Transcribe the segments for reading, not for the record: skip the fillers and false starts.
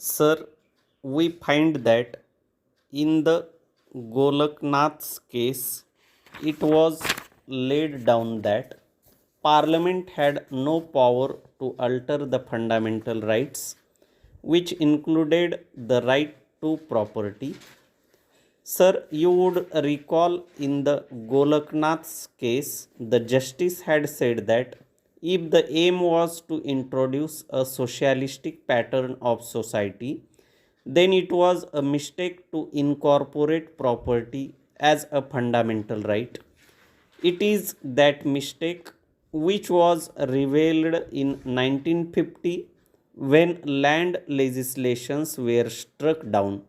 Sir, we find that in the Golaknath's case, it was laid down that Parliament had no power to alter the fundamental rights, which included the right to property. Sir, you would recall in the Golaknath's case, the justice had said that if the aim was to introduce a socialistic pattern of society, then it was a mistake to incorporate property as a fundamental right. It is that mistake which was revealed in 1950 when land legislations were struck down.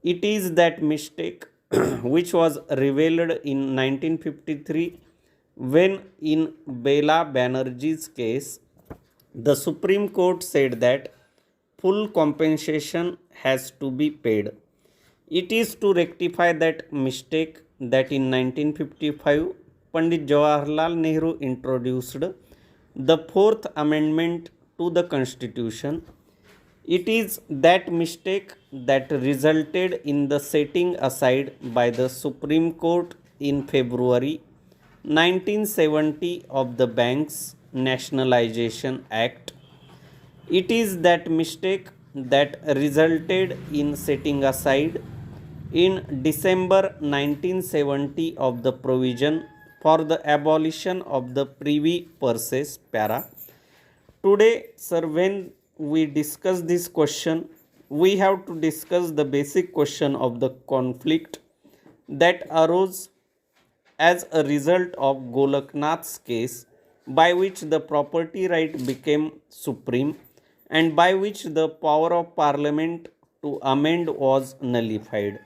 It is that mistake which was revealed in 1953 when, in Bela Banerjee's case, the Supreme Court said that full compensation has to be paid. It is to rectify that mistake that in 1955 Pandit Jawaharlal Nehru introduced the Fourth Amendment to the Constitution. It is that mistake that resulted in the setting aside by the Supreme Court in February 1970 of the Banks Nationalization Act. It is that mistake that resulted in setting aside in December 1970 of the provision for the abolition of the privy purses para. Today, sir, when we discuss this question, we have to discuss the basic question of the conflict that arose as a result of Golaknath's case, by which the property right became supreme and by which the power of Parliament to amend was nullified.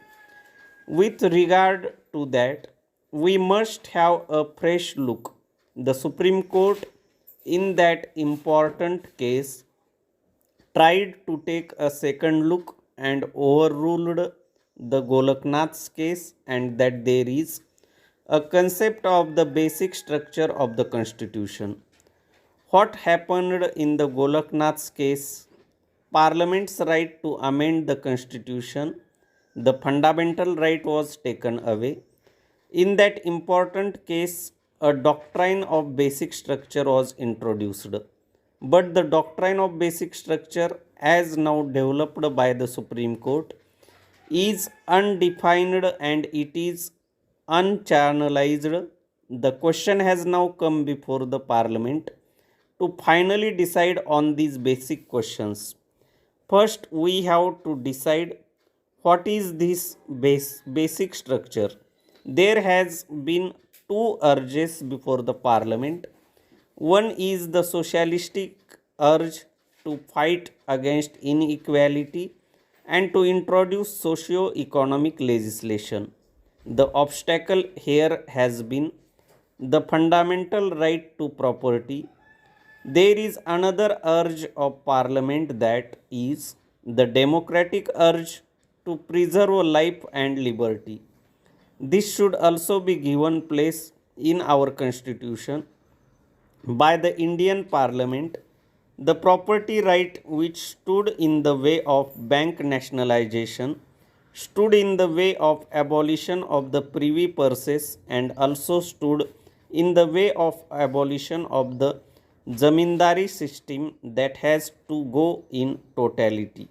With regard to that, we must have a fresh look. The Supreme Court, in that important case, tried to take a second look and overruled the Golaknath's case, and that there is a concept of the basic structure of the Constitution. What happened in the Golaknath's case? Parliament's right to amend the Constitution, the fundamental right was taken away. In that important case, a doctrine of basic structure was introduced. But the doctrine of basic structure, as now developed by the Supreme Court, is undefined and it is unchannelized. The question has now come before the Parliament to finally decide on these basic questions. First, we have to decide what is this basic structure. There has been two urges before the Parliament. One is the socialistic urge to fight against inequality and to introduce socio-economic legislation. The obstacle here has been the fundamental right to property. There is another urge of Parliament, that is the democratic urge to preserve life and liberty. This should also be given place in our Constitution by the Indian Parliament. The property right which stood in the way of bank nationalization stood in the way of abolition of the privy purses and also stood in the way of abolition of the zamindari system that has to go in totality.